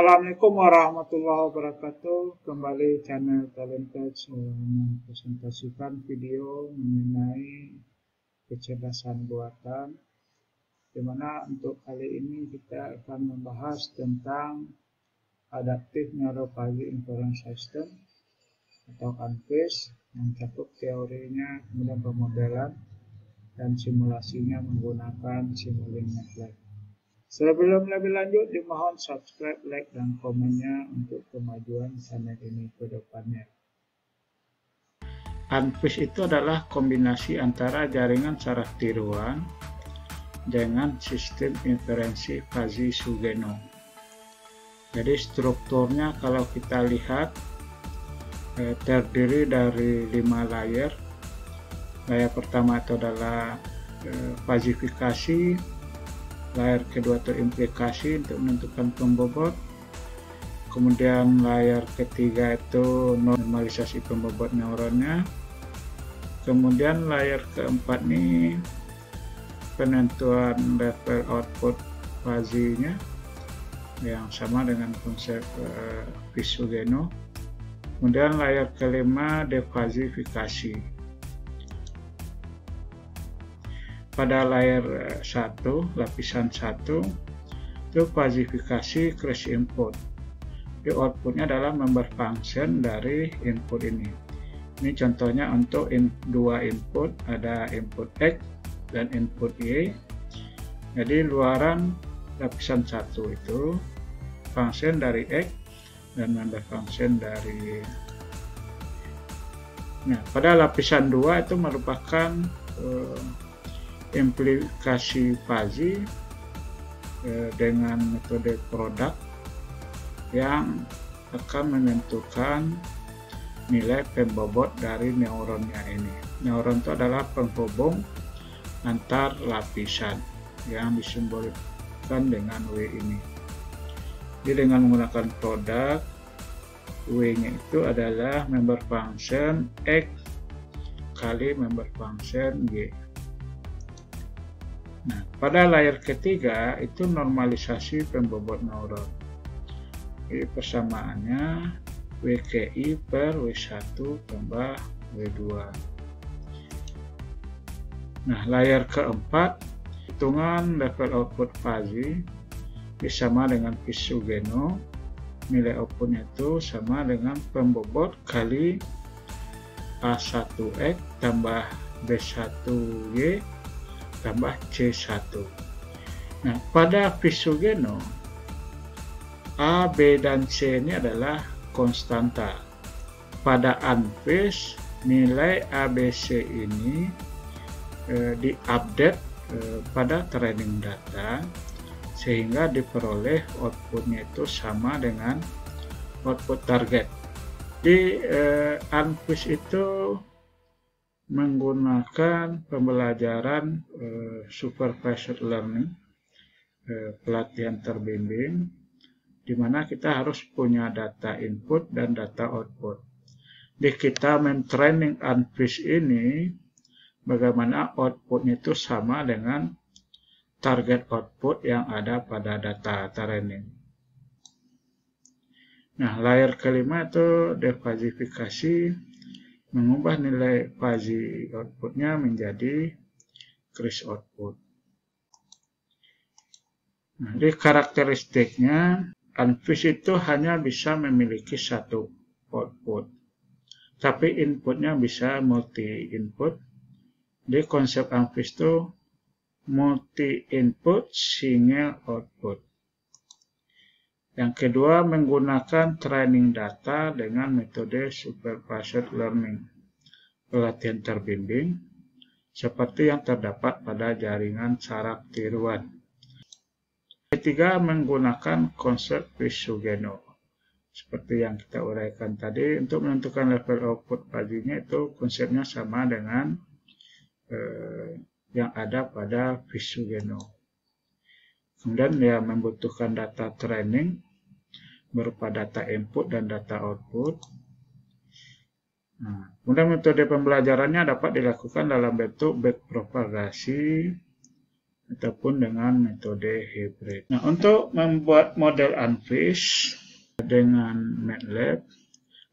Assalamualaikum warahmatullahi wabarakatuh. Kembali channel Talented mempresentasikan video mengenai kecerdasan buatan, dimana untuk kali ini kita akan membahas tentang Adaptive Neurophagy Inference System atau ANFIS yang mencakup teorinya, kemudian pemodelan dan simulasinya menggunakan Simulink MATLAB. Sebelum lebih lanjut, dimohon subscribe, like, dan komennya untuk kemajuan channel ini ke depannya. ANFIS itu adalah kombinasi antara jaringan saraf tiruan dengan sistem inferensi Fuzzy-Sugeno. Jadi strukturnya kalau kita lihat terdiri dari 5 layer. Layer pertama itu adalah fazifikasi. Layer kedua itu implikasi untuk menentukan pembobot. Kemudian layer ketiga itu normalisasi pembobot neuronnya. Kemudian layer keempat ini penentuan level output fuzzy-nya yang sama dengan konsep Fuzzy-Sugeno. Kemudian layer kelima defazifikasi. Pada layer 1, lapisan 1, itu fazifikasi crash input. Di outputnya adalah member function dari input ini. Ini contohnya untuk dua input, ada input X dan input Y. Jadi luaran lapisan 1 itu function dari X dan member function dari. Nah, pada lapisan 2 itu merupakan implikasi fuzzy dengan metode produk yang akan menentukan nilai pembobot dari neuronnya ini. Neuron itu adalah penghubung antar lapisan yang disimbolkan dengan W ini. Jadi dengan menggunakan produk, W-nya itu adalah member function X kali member function Y. Nah, pada layer ketiga itu normalisasi pembobot neuron. Jadi persamaannya WKI per W1 tambah W2. Nah, layer keempat, hitungan level output fuzzy sama dengan Fuzzy-Sugeno. Nilai outputnya itu sama dengan pembobot kali A1X tambah B1Y tambah C1. Nah, pada Fuzzy-Sugeno A, B, dan C ini adalah konstanta. Pada ANFIS nilai ABC ini diupdate pada training data sehingga diperoleh outputnya itu sama dengan output target. Di ANFIS itu menggunakan pembelajaran supervised learning, pelatihan terbimbing, di mana kita harus punya data input dan data output. Di kita mentraining ANFIS ini, bagaimana outputnya itu sama dengan target output yang ada pada data training. Nah, layer kelima itu defazifikasi, mengubah nilai fuzzy outputnya menjadi crash output. Nah, di karakteristiknya ANFIS itu hanya bisa memiliki satu output, tapi inputnya bisa multi input. Di konsep ANFIS itu multi input single output. Yang kedua, menggunakan training data dengan metode supervised learning, pelatihan terbimbing, seperti yang terdapat pada jaringan saraf tiruan. Ketiga, menggunakan konsep Fuzzy-Sugeno. Seperti yang kita uraikan tadi, untuk menentukan level output fuzzy-nya itu konsepnya sama dengan yang ada pada Fuzzy-Sugeno. Kemudian dia membutuhkan data training berupa data input dan data output. Nah, kemudian metode pembelajarannya dapat dilakukan dalam bentuk backpropagasi, ataupun dengan metode hybrid. Nah, untuk membuat model unfish dengan MATLAB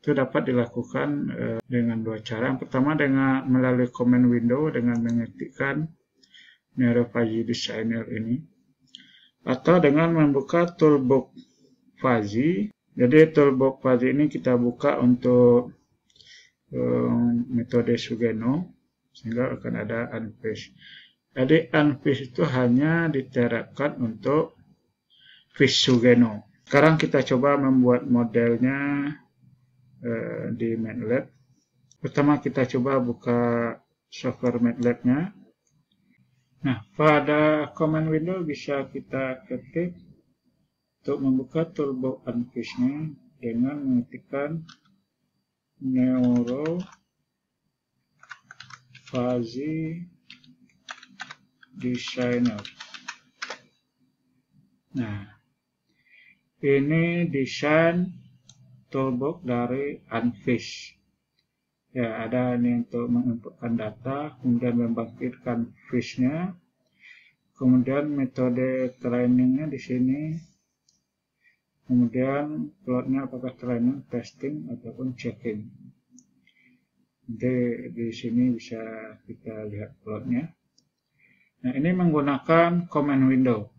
itu dapat dilakukan dengan dua cara. Yang pertama dengan melalui command window dengan mengetikkan NeuroFuzzy Designer ini, atau dengan membuka toolbox Fuzzy. Jadi toolbox Fuzzy ini kita buka untuk metode Sugeno, sehingga akan ada unfish. Jadi unfish itu hanya diterapkan untuk fish Sugeno. Sekarang kita coba membuat modelnya di MATLAB. Pertama kita coba buka software MATLAB-nya. Nah, pada command window bisa kita ketik untuk membuka toolbox unfish-nya dengan mengetikkan NeuroFuzzy Designer. Nah, ini desain toolbox dari unfish. Ya, ada ini untuk menginputkan data, kemudian membangkitkan fish-nya, kemudian metode trainingnya di sini, kemudian plotnya apakah training, testing, ataupun checking. Nanti di sini bisa kita lihat plotnya. Nah, ini menggunakan command window.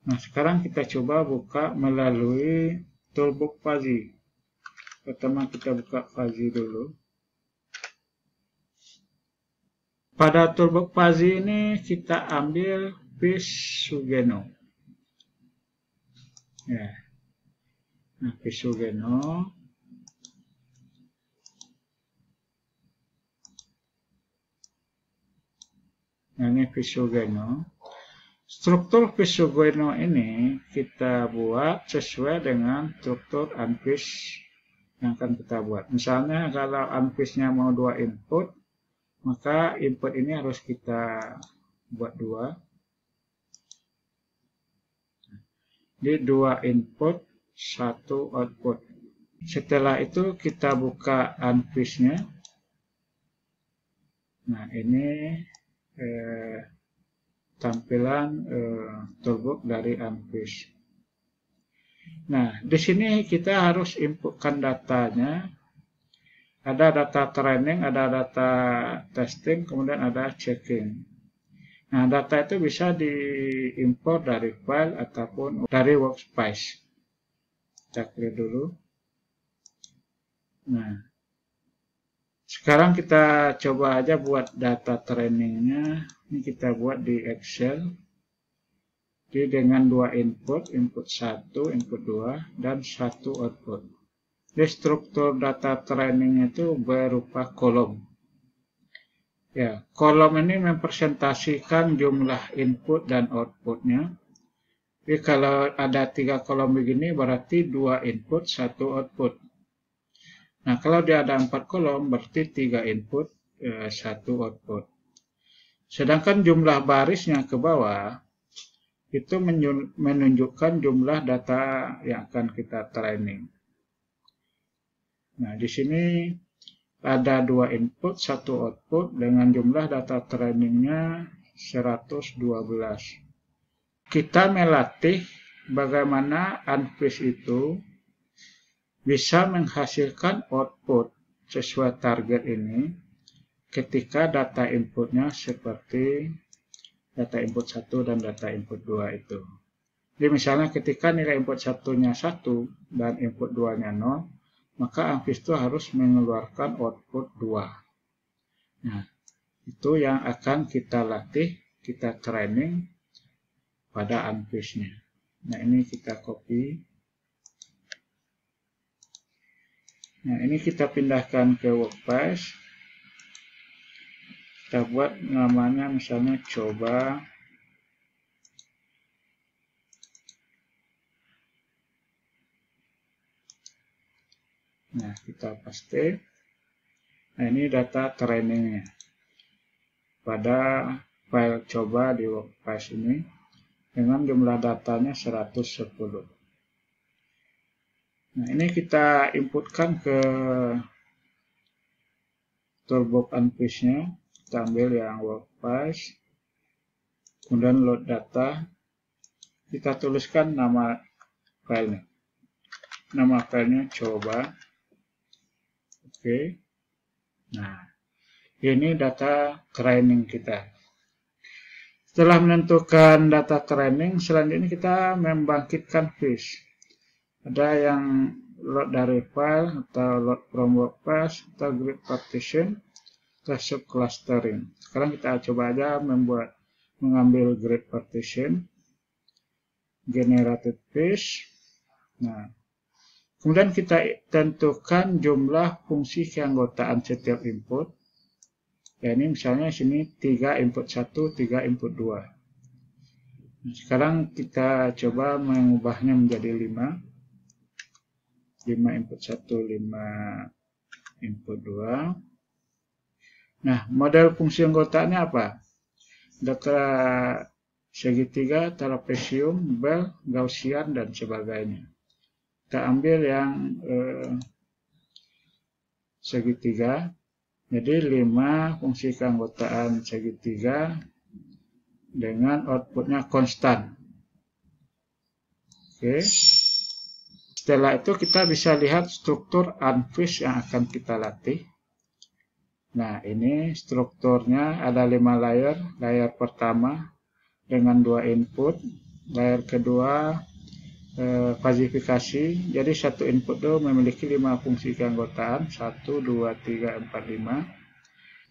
Nah, sekarang kita coba buka melalui toolbox Fuzzy. Pertama kita buka Fuzzy dulu. Pada toolbox Fuzzy ini kita ambil fish Sugeno. Ya. Nah, fish Sugeno. Nah, ini fish Sugeno. Struktur fish Sugeno ini kita buat sesuai dengan struktur unfish yang akan kita buat. Misalnya kalau unfish-nya mau 2 input, maka input ini harus kita buat 2. Di 2 input, 1 output. Setelah itu kita buka unfish-nya. Nah, ini tampilan toolbox dari unfish. Nah, di sini kita harus inputkan datanya. Ada data training, ada data testing, kemudian ada checking. Nah, data itu bisa diimport dari file ataupun dari workspace. Kita clear dulu. Nah, sekarang kita coba aja buat data trainingnya. Ini kita buat di Excel. Jadi dengan 2 input, input 1, input 2, dan 1 output. Jadi struktur data training itu berupa kolom. Ya, kolom ini mempresentasikan jumlah input dan outputnya. Jadi kalau ada 3 kolom begini berarti 2 input, 1 output. Nah, kalau dia ada 4 kolom berarti 3 input, 1 output. Sedangkan jumlah barisnya ke bawah itu menunjukkan jumlah data yang akan kita training. Nah, di sini ada 2 input, 1 output dengan jumlah data trainingnya 112. Kita melatih bagaimana unfish itu bisa menghasilkan output sesuai target ini ketika data inputnya seperti data input 1 dan data input 2 itu. Jadi misalnya ketika nilai input 1-nya 1 dan input 2-nya 0, maka unfish itu harus mengeluarkan output 2. Nah, itu yang akan kita latih, kita training pada unfish-nya. Nah, ini kita copy. Nah, ini kita pindahkan ke workspace. Kita buat namanya misalnya coba. Nah, kita paste. Nah, ini data trainingnya pada file coba di workspace ini dengan jumlah datanya 110. Nah, ini kita inputkan ke toolbox unfish-nya. Kita ambil yang workspace. kemudian load data, kita tuliskan nama filenya. Nama filenya coba. Oke. Nah, ini data training kita. Setelah menentukan data training, selanjutnya kita membangkitkan fish. Ada yang load dari file, atau load from workspace, atau grid partition, atau subclustering. Sekarang kita coba aja mengambil grid partition, generated fish. Nah, kemudian kita tentukan jumlah fungsi keanggotaan setiap input. Ya, ini misalnya sini 3 input 1, 3 input 2. Nah, sekarang kita coba mengubahnya menjadi 5. 5 input 1, 5 input 2. Nah, model fungsi anggotaannya apa? Data segitiga, trapesium, bell, gaussian, dan sebagainya. Kita ambil yang segitiga. Jadi 5 fungsi keanggotaan segitiga dengan outputnya konstan. Oke. Setelah itu kita bisa lihat struktur unfish yang akan kita latih. Nah, ini strukturnya ada 5 layer. Layer pertama dengan 2 input. Layer kedua fazifikasi. Jadi satu input itu memiliki 5 fungsi keanggotaan. 1, 2, 3, 4, 5.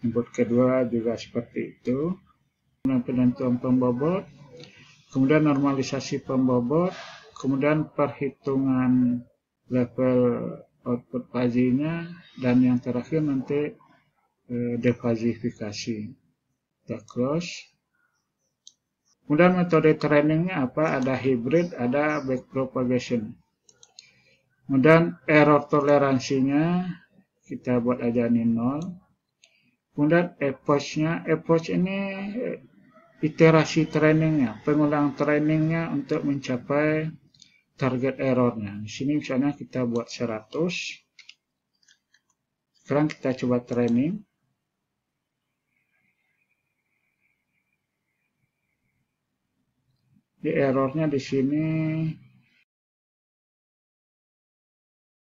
Input kedua juga seperti itu. Kemudian penentuan pembobot. Kemudian normalisasi pembobot. Kemudian perhitungan level output fazinya. Dan yang terakhir nanti defazifikasi. Kita close. Kemudian metode trainingnya apa? Ada hybrid, ada backpropagation. Kemudian error toleransinya kita buat aja ini 0. Kemudian approach-nya, approach ini iterasi trainingnya, pengulang trainingnya untuk mencapai target errornya. Di sini misalnya kita buat 100. Sekarang kita coba training. Di errornya di sini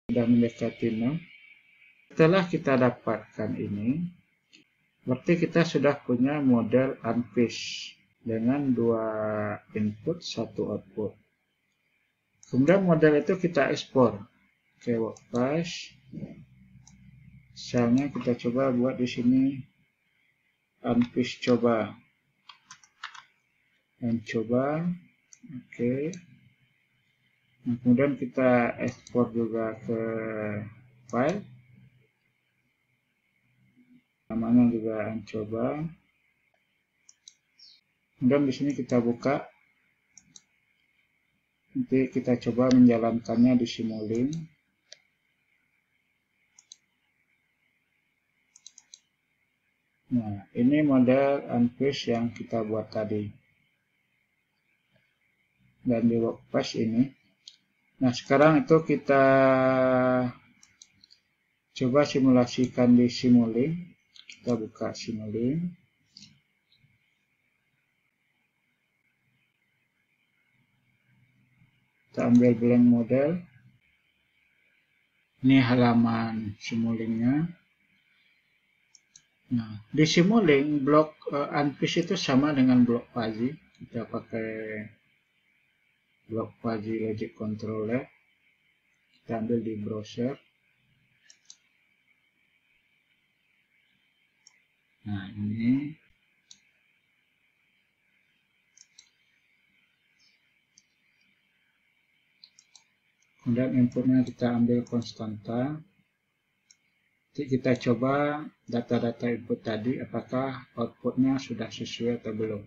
sudah mendekati 0. Setelah kita dapatkan ini, berarti kita sudah punya model unfish dengan 2 input, 1 output. Kemudian model itu kita ekspor ke workspace. Misalnya kita coba buat di sini unfish coba. Mencoba. Oke. Nah, kemudian kita ekspor juga ke file. Namanya juga coba. Kemudian di sini kita buka. Nanti kita coba menjalankannya di Simulink. Nah, ini model unfish yang kita buat tadi. Dan di workspace ini. Nah, sekarang itu kita coba simulasikan di Simulink. Kita buka Simulink. Kita ambil blank model. Ini halaman Simulinknya. Nah, di Simulink blok unfish itu sama dengan blok fuzzy. Kita pakai blok fuzzy logic controller. Kita ambil di browser. Nah, ini kemudian inputnya kita ambil konstanta. Jadi kita coba data-data input tadi apakah outputnya sudah sesuai atau belum.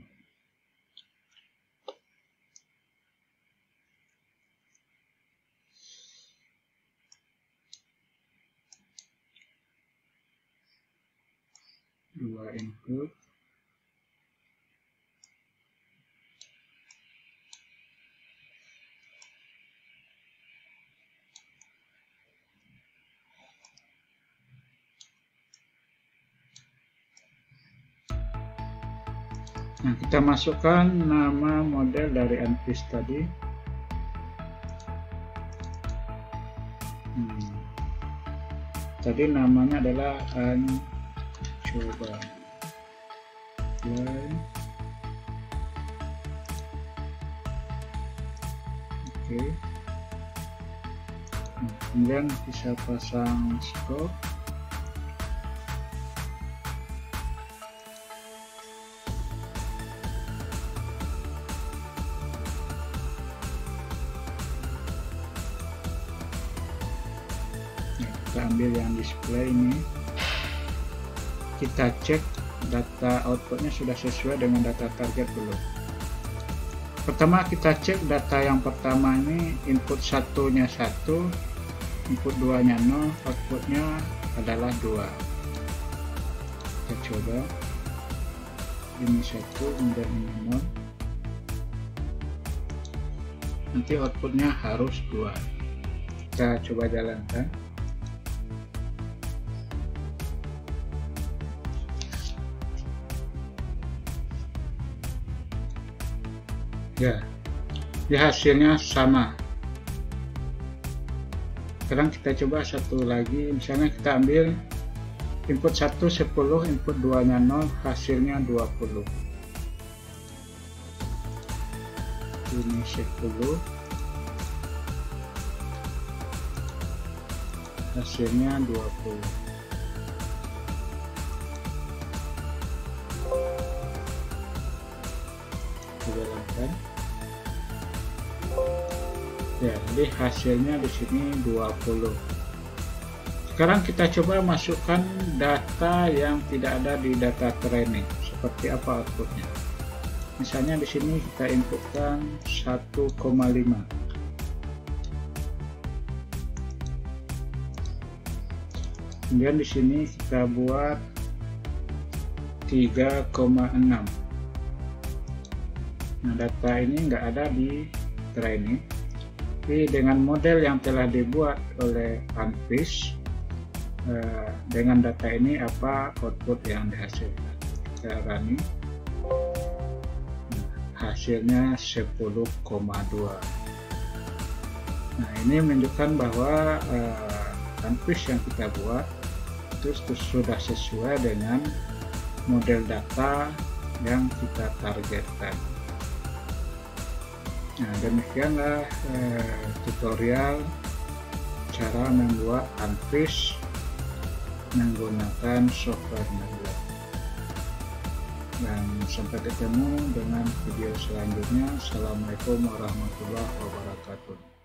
Dua input. Nah, kita masukkan nama model dari Unfish tadi. Tadi namanya adalah coba. Oke. Kemudian bisa pasang scope. Kita ambil yang display ini, kita cek data outputnya sudah sesuai dengan data target belum. Pertama kita cek data yang pertama ini, input satunya 1, input 2 nya 0, outputnya adalah 2. Kita coba ini 1 kemudian ini 0, nanti outputnya harus 2. Kita coba jalankan. Ya, di hasilnya sama. Sekarang kita coba satu lagi, misalnya kita ambil input 1 10, input 2 nya 0, hasilnya 20. Ini 10, hasilnya 20. Jalankan. Ya, jadi hasilnya di sini 20. Sekarang kita coba masukkan data yang tidak ada di data training. Seperti apa outputnya? Misalnya di sini kita inputkan 1,5. Kemudian di sini kita buat 3,6. Nah, data ini nggak ada di training, tapi dengan model yang telah dibuat oleh Unfish, dengan data ini apa output yang dihasilkan. Kita running, hasilnya 10,2. Nah, ini menunjukkan bahwa Unfish yang kita buat itu sudah sesuai dengan model data yang kita targetkan. Nah, demikianlah tutorial cara membuat Unfish menggunakan software MATLAB. Dan sampai ketemu dengan video selanjutnya. Assalamualaikum warahmatullahi wabarakatuh.